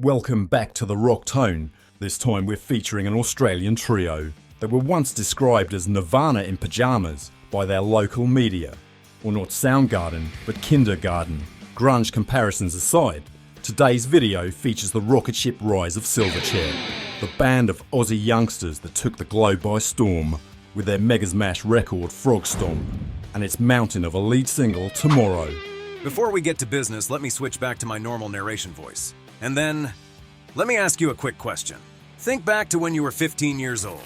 Welcome back to the Rock Tone. This time we're featuring an Australian trio that were once described as Nirvana in pyjamas by their local media. Or not Soundgarden, but kindergarten. Grunge comparisons aside, today's video features the rocket ship rise of Silverchair, the band of Aussie youngsters that took the globe by storm with their mega smash record Frogstomp and its mountain of a lead single Tomorrow. Before we get to business, let me switch back to my normal narration voice. And then, let me ask you a quick question. Think back to when you were 15 years old.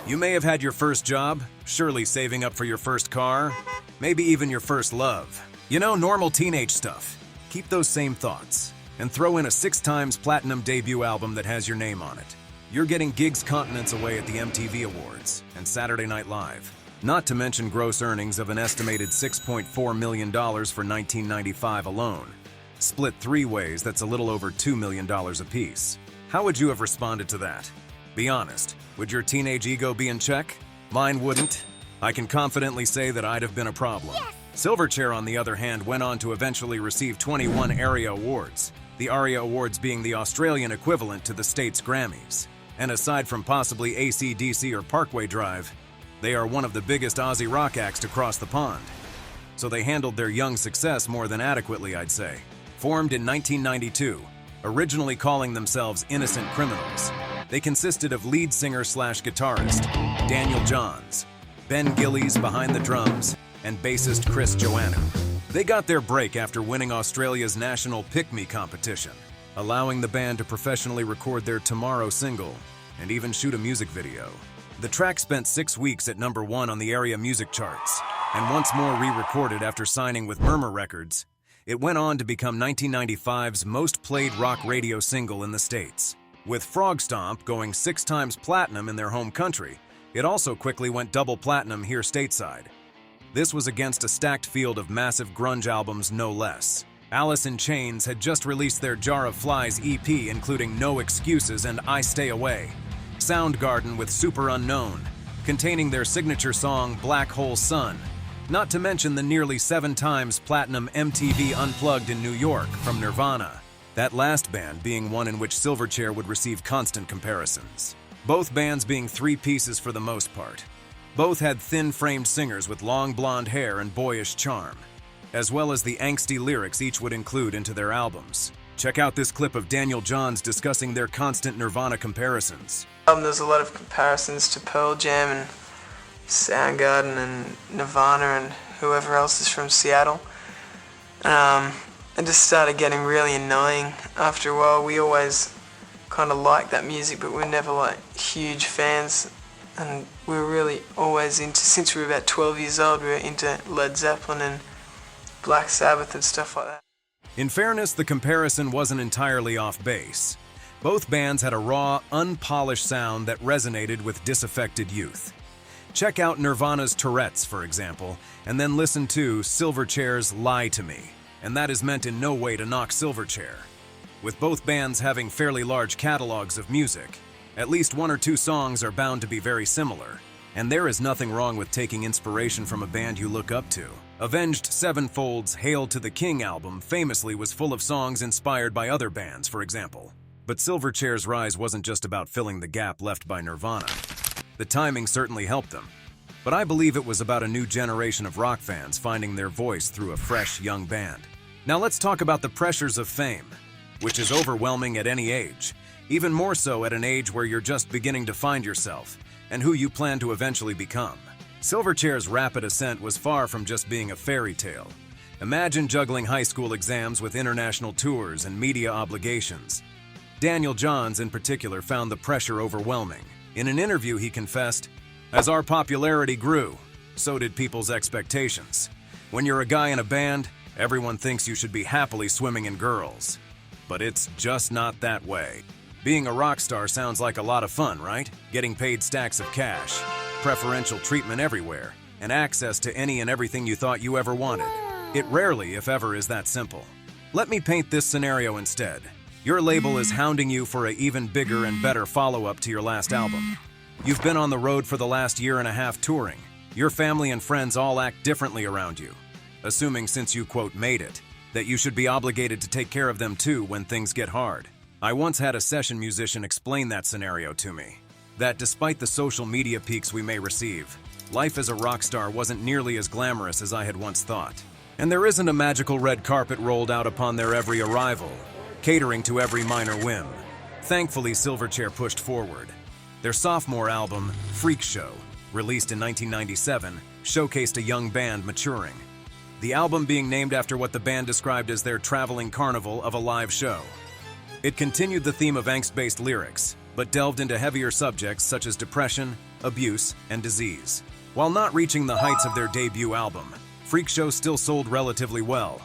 You may have had your first job, surely saving up for your first car, maybe even your first love. You know, normal teenage stuff. Keep those same thoughts, and throw in a 6x platinum debut album that has your name on it. You're getting gigs continents away at the MTV Awards and Saturday Night Live. Not to mention gross earnings of an estimated $6.4 million for 1995 alone. Split three ways, that's a little over $2 million apiece. How would you have responded to that? Be honest, would your teenage ego be in check? Mine wouldn't. I can confidently say that I'd have been a problem. Yes! Silverchair, on the other hand, went on to eventually receive 21 ARIA Awards, the ARIA Awards being the Australian equivalent to the state's Grammys. And aside from possibly AC/DC or Parkway Drive, they are one of the biggest Aussie rock acts to cross the pond. So they handled their young success more than adequately, I'd say. Formed in 1992, originally calling themselves Innocent Criminals, they consisted of lead singer/guitarist Daniel Johns, Ben Gillies behind the drums, and bassist Chris Joannou. They got their break after winning Australia's national Pick Me competition, allowing the band to professionally record their Tomorrow single and even shoot a music video. The track spent 6 weeks at #1 on the area music charts, and once more re-recorded after signing with Murmur Records, it went on to become 1995's most played rock radio single in the States. With Frogstomp going 6x platinum in their home country, it also quickly went double platinum here stateside. This was against a stacked field of massive grunge albums, no less. Alice in Chains had just released their Jar of Flies EP, including No Excuses and I Stay Away. Soundgarden with Super Unknown, containing their signature song Black Hole Sun, not to mention the nearly 7x platinum MTV Unplugged in New York from Nirvana, that last band being one in which Silverchair would receive constant comparisons. Both bands being three pieces for the most part. Both had thin-framed singers with long blonde hair and boyish charm, as well as the angsty lyrics each would include into their albums. Check out this clip of Daniel Johns discussing their constant Nirvana comparisons. There's a lot of comparisons to Pearl Jam and Soundgarden and Nirvana and whoever else is from Seattle. It just started getting really annoying after a while. We always kind of liked that music, but we were never like huge fans. And we were really always into, since we were about 12 years old, we were into Led Zeppelin and Black Sabbath and stuff like that. In fairness, the comparison wasn't entirely off base. Both bands had a raw, unpolished sound that resonated with disaffected youth. Check out Nirvana's Tourette's, for example, and then listen to Silverchair's Lie to Me, and that is meant in no way to knock Silverchair. With both bands having fairly large catalogs of music, at least one or two songs are bound to be very similar, and there is nothing wrong with taking inspiration from a band you look up to. Avenged Sevenfold's Hail to the King album famously was full of songs inspired by other bands, for example. But Silverchair's rise wasn't just about filling the gap left by Nirvana. The timing certainly helped them, but I believe it was about a new generation of rock fans finding their voice through a fresh, young band. Now let's talk about the pressures of fame, which is overwhelming at any age, even more so at an age where you're just beginning to find yourself and who you plan to eventually become. Silverchair's rapid ascent was far from just being a fairy tale. Imagine juggling high school exams with international tours and media obligations. Daniel Johns, in particular, found the pressure overwhelming. In an interview, he confessed, "As our popularity grew, so did people's expectations. When you're a guy in a band, everyone thinks you should be happily swimming in girls. But it's just not that way. Being a rock star sounds like a lot of fun, right? Getting paid stacks of cash, preferential treatment everywhere, and access to any and everything you thought you ever wanted. It rarely, if ever, is that simple. Let me paint this scenario instead. Your label is hounding you for an even bigger and better follow-up to your last album. You've been on the road for the last year and a half touring. Your family and friends all act differently around you, assuming since you, quote, made it, that you should be obligated to take care of them too when things get hard. I once had a session musician explain that scenario to me. That despite the social media peaks we may receive, life as a rock star wasn't nearly as glamorous as I had once thought. And there isn't a magical red carpet rolled out upon their every arrival, catering to every minor whim. Thankfully, Silverchair pushed forward. Their sophomore album, Freak Show, released in 1997, showcased a young band maturing. The album being named after what the band described as their traveling carnival of a live show. It continued the theme of angst-based lyrics, but delved into heavier subjects such as depression, abuse, and disease. While not reaching the heights of their debut album, Freak Show still sold relatively well,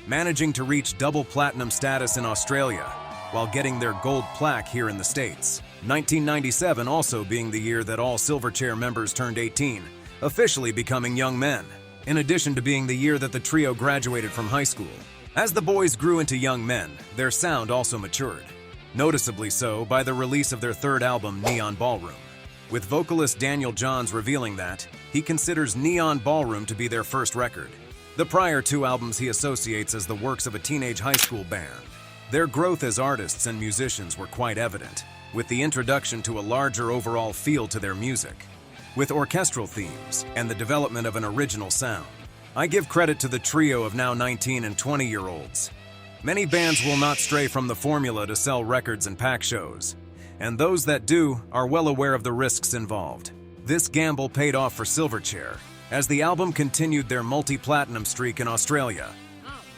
managing to reach double platinum status in Australia, while getting their gold plaque here in the States. 1997 also being the year that all Silverchair members turned 18, officially becoming young men, in addition to being the year that the trio graduated from high school. As the boys grew into young men, their sound also matured, noticeably so by the release of their third album, Neon Ballroom, with vocalist Daniel Johns revealing that he considers Neon Ballroom to be their first record. The prior two albums he associates as the works of a teenage high school band. Their growth as artists and musicians were quite evident, with the introduction to a larger overall feel to their music, with orchestral themes and the development of an original sound. I give credit to the trio of now 19 and 20-year-olds. Many bands will not stray from the formula to sell records and pack shows, and those that do are well aware of the risks involved. This gamble paid off for Silverchair, as the album continued their multi-platinum streak in Australia,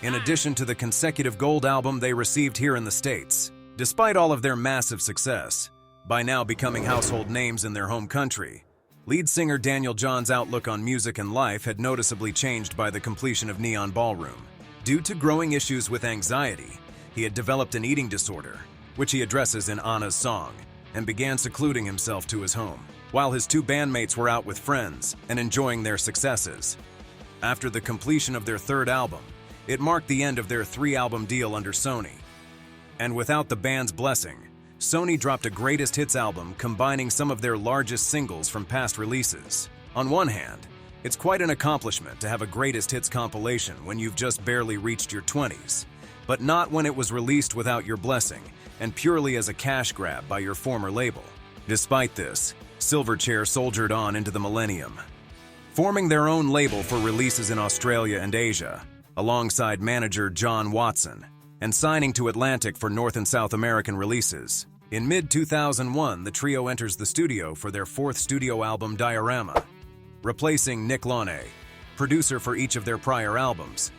in addition to the consecutive gold album they received here in the States. Despite all of their massive success, by now becoming household names in their home country, lead singer Daniel Johns' outlook on music and life had noticeably changed by the completion of Neon Ballroom. Due to growing issues with anxiety, he had developed an eating disorder, which he addresses in Anna's song, and began secluding himself to his home, while his two bandmates were out with friends and enjoying their successes. After the completion of their third album, it marked the end of their three-album deal under Sony. And without the band's blessing, Sony dropped a greatest hits album combining some of their largest singles from past releases. On one hand, it's quite an accomplishment to have a greatest hits compilation when you've just barely reached your 20s, but not when it was released without your blessing and purely as a cash grab by your former label. Despite this, Silverchair soldiered on into the millennium, forming their own label for releases in Australia and Asia, alongside manager John Watson, and signing to Atlantic for North and South American releases. In mid-2001, the trio enters the studio for their fourth studio album, Diorama, replacing Nick Launay, producer for each of their prior albums,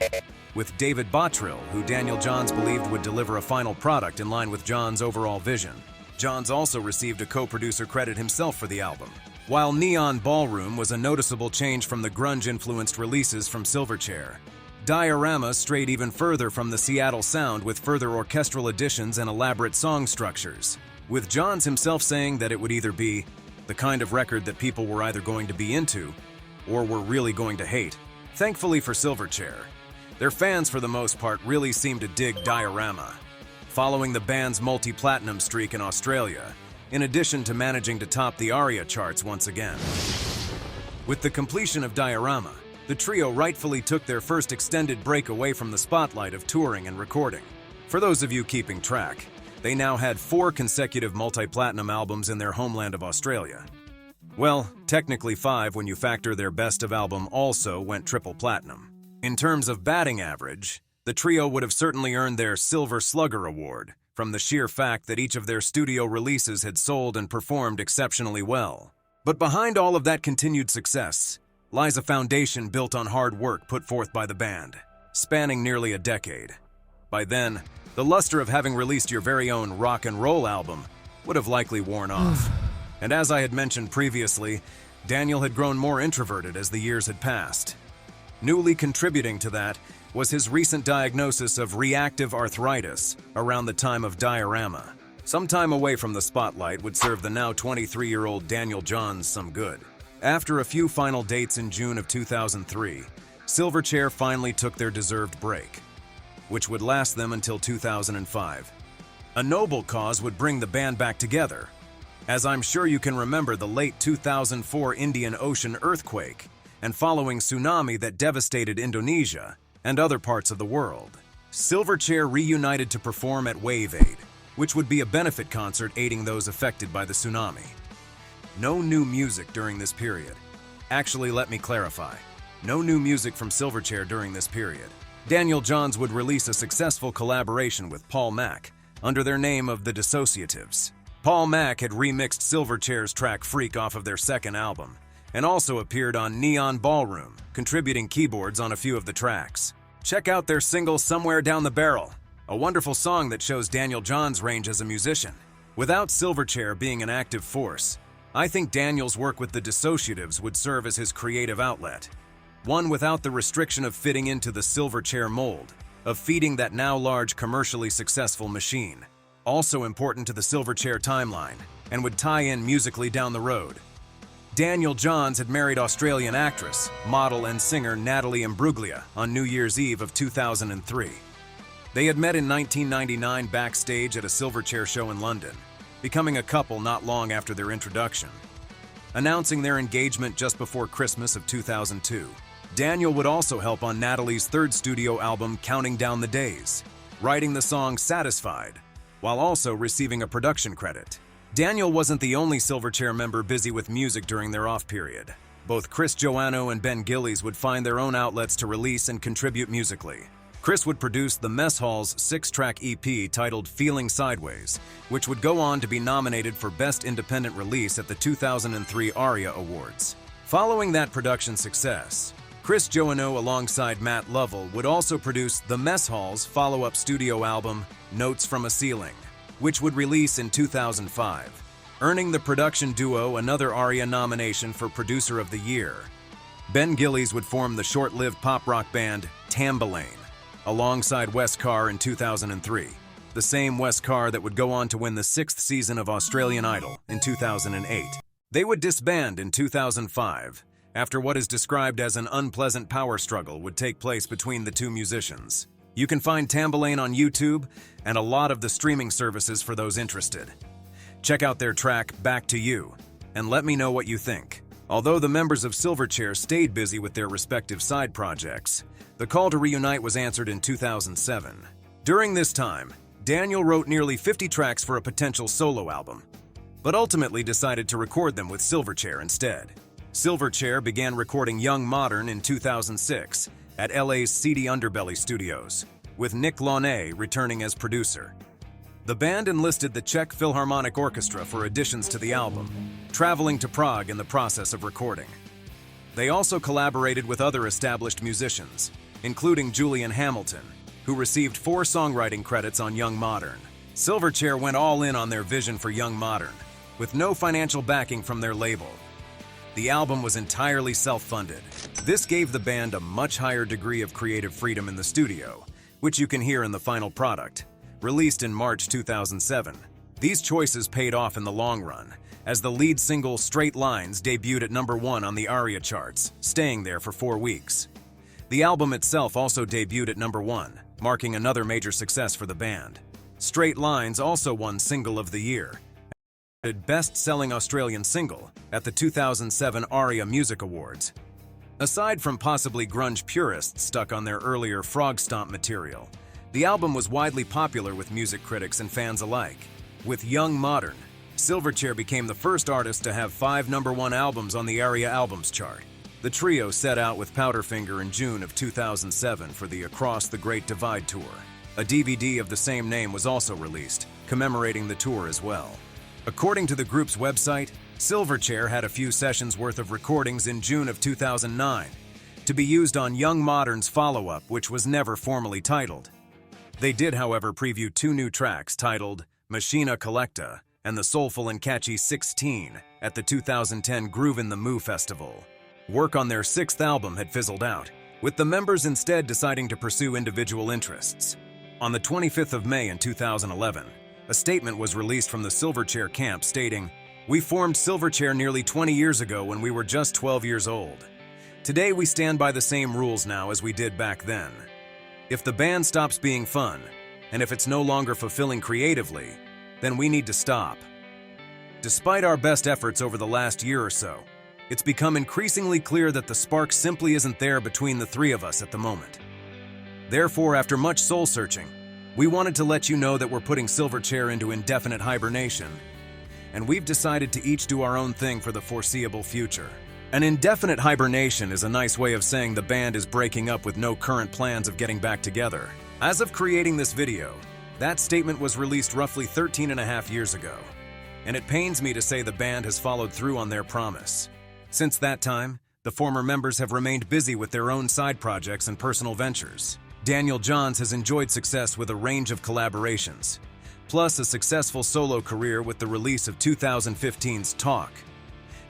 with David Bottrill, who Daniel Johns believed would deliver a final product in line with Johns' overall vision. Johns also received a co-producer credit himself for the album. While Neon Ballroom was a noticeable change from the grunge-influenced releases from Silverchair, Diorama strayed even further from the Seattle sound with further orchestral additions and elaborate song structures, with Johns himself saying that it would either be the kind of record that people were either going to be into or were really going to hate. Thankfully for Silverchair, their fans for the most part really seemed to dig Diorama, following the band's multi-platinum streak in Australia, in addition to managing to top the ARIA charts once again. With the completion of Diorama, the trio rightfully took their first extended break away from the spotlight of touring and recording. For those of you keeping track, they now had 4 consecutive multi-platinum albums in their homeland of Australia. Well, technically 5 when you factor their best of album also went triple platinum. In terms of batting average, the trio would have certainly earned their Silver Slugger Award from the sheer fact that each of their studio releases had sold and performed exceptionally well. But behind all of that continued success lies a foundation built on hard work put forth by the band, spanning nearly a decade. By then, the luster of having released your very own rock and roll album would have likely worn off. And as I had mentioned previously, Daniel had grown more introverted as the years had passed. Newly contributing to that was his recent diagnosis of reactive arthritis around the time of Diorama. Some time away from the spotlight would serve the now 23-year-old Daniel Johns some good. After a few final dates in June of 2003, Silverchair finally took their deserved break, which would last them until 2005. A noble cause would bring the band back together, as I'm sure you can remember the late 2004 Indian Ocean earthquake and following tsunami that devastated Indonesia and other parts of the world. Silverchair reunited to perform at Wave Aid, which would be a benefit concert aiding those affected by the tsunami. No new music during this period. Actually, let me clarify. No new music from Silverchair during this period. Daniel Johns would release a successful collaboration with Paul Mac under their name of The Dissociatives. Paul Mac had remixed Silverchair's track Freak off of their second album, and also appeared on Neon Ballroom, contributing keyboards on a few of the tracks. Check out their single Somewhere Down the Barrel, a wonderful song that shows Daniel Johns' range as a musician. Without Silverchair being an active force, I think Daniel's work with the Dissociatives would serve as his creative outlet. One without the restriction of fitting into the Silverchair mold, of feeding that now large commercially successful machine. Also important to the Silverchair timeline, and would tie in musically down the road. Daniel Johns had married Australian actress, model and singer Natalie Imbruglia on New Year's Eve of 2003. They had met in 1999 backstage at a Silverchair show in London, becoming a couple not long after their introduction. Announcing their engagement just before Christmas of 2002, Daniel would also help on Natalie's third studio album, Counting Down the Days, writing the song Satisfied, while also receiving a production credit. Daniel wasn't the only Silverchair member busy with music during their off period. Both Chris Joannou and Ben Gillies would find their own outlets to release and contribute musically. Chris would produce the Mess Hall's 6-track EP titled Feeling Sideways, which would go on to be nominated for Best Independent Release at the 2003 ARIA Awards. Following that production success, Chris Joannou alongside Matt Lovell would also produce the Mess Hall's follow-up studio album, Notes from a Ceiling, which would release in 2005, earning the production duo another ARIA nomination for Producer of the Year. Ben Gillies would form the short-lived pop-rock band Tambalane, alongside Wes Carr in 2003, the same Wes Carr that would go on to win the 6th season of Australian Idol in 2008. They would disband in 2005, after what is described as an unpleasant power struggle would take place between the two musicians. You can find Tambalane on YouTube and a lot of the streaming services for those interested. Check out their track, Back to You, and let me know what you think. Although the members of Silverchair stayed busy with their respective side projects, the call to reunite was answered in 2007. During this time, Daniel wrote nearly 50 tracks for a potential solo album, but ultimately decided to record them with Silverchair instead. Silverchair began recording Young Modern in 2006 at LA's Seedy Underbelly Studios, with Nick Launay returning as producer. The band enlisted the Czech Philharmonic Orchestra for additions to the album, traveling to Prague in the process of recording. They also collaborated with other established musicians, including Julian Hamilton, who received 4 songwriting credits on Young Modern. Silverchair went all in on their vision for Young Modern, with no financial backing from their label. The album was entirely self-funded. This gave the band a much higher degree of creative freedom in the studio, which you can hear in the final product, released in March 2007. These choices paid off in the long run, as the lead single Straight Lines debuted at #1 on the ARIA charts, staying there for 4 weeks. The album itself also debuted at #1, marking another major success for the band. Straight Lines also won Single of the Year, Best-Selling Australian Single at the 2007 ARIA Music Awards. Aside from possibly grunge purists stuck on their earlier Frogstomp material, the album was widely popular with music critics and fans alike. With Young Modern, Silverchair became the first artist to have 5 #1 albums on the ARIA Albums chart. The trio set out with Powderfinger in June of 2007 for the Across the Great Divide tour. A DVD of the same name was also released, commemorating the tour as well. According to the group's website, Silverchair had a few sessions worth of recordings in June of 2009, to be used on Young Modern's follow-up, which was never formally titled. They did, however, preview 2 new tracks titled Machina Collecta and the soulful and catchy 16 at the 2010 Groove in the Moo Festival. Work on their 6th album had fizzled out, with the members instead deciding to pursue individual interests. On the 25th of May in 2011, a statement was released from the Silverchair camp stating, "We formed Silverchair nearly 20 years ago when we were just 12 years old. Today we stand by the same rules now as we did back then. If the band stops being fun, and if it's no longer fulfilling creatively, then we need to stop. Despite our best efforts over the last year or so, it's become increasingly clear that the spark simply isn't there between the 3 of us at the moment. Therefore, after much soul-searching, We wanted to let you know that we're putting Silverchair into indefinite hibernation, and we've decided to each do our own thing for the foreseeable future. An indefinite hibernation is a nice way of saying the band is breaking up with no current plans of getting back together. As of creating this video, that statement was released roughly 13.5 years ago, and it pains me to say the band has followed through on their promise. Since that time, the former members have remained busy with their own side projects and personal ventures. Daniel Johns has enjoyed success with a range of collaborations, plus a successful solo career with the release of 2015's Talk,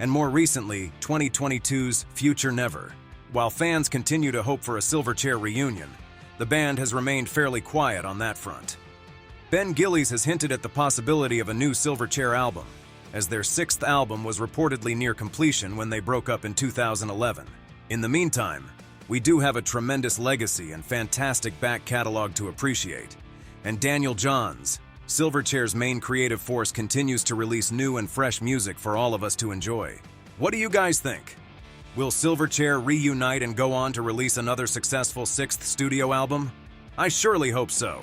and more recently, 2022's Future Never. While fans continue to hope for a Silverchair reunion, the band has remained fairly quiet on that front. Ben Gillies has hinted at the possibility of a new Silverchair album, as their 6th album was reportedly near completion when they broke up in 2011. In the meantime, we do have a tremendous legacy and fantastic back catalog to appreciate, and Daniel Johns, Silverchair's main creative force, continues to release new and fresh music for all of us to enjoy. What do you guys think? Will Silverchair reunite and go on to release another successful 6th studio album? I surely hope so.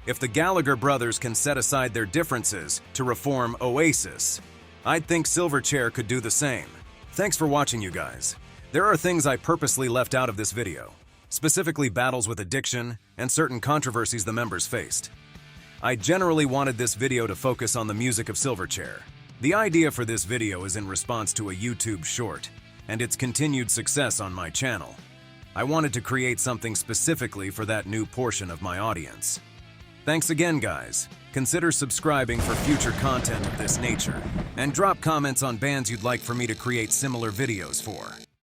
If the Gallagher brothers can set aside their differences to reform Oasis, I'd think Silverchair could do the same. Thanks for watching, you guys. There are things I purposely left out of this video, specifically battles with addiction and certain controversies the members faced. I generally wanted this video to focus on the music of Silverchair. The idea for this video is in response to a YouTube short and its continued success on my channel. I wanted to create something specifically for that new portion of my audience. Thanks again, guys. Consider subscribing for future content of this nature, and drop comments on bands you'd like for me to create similar videos for.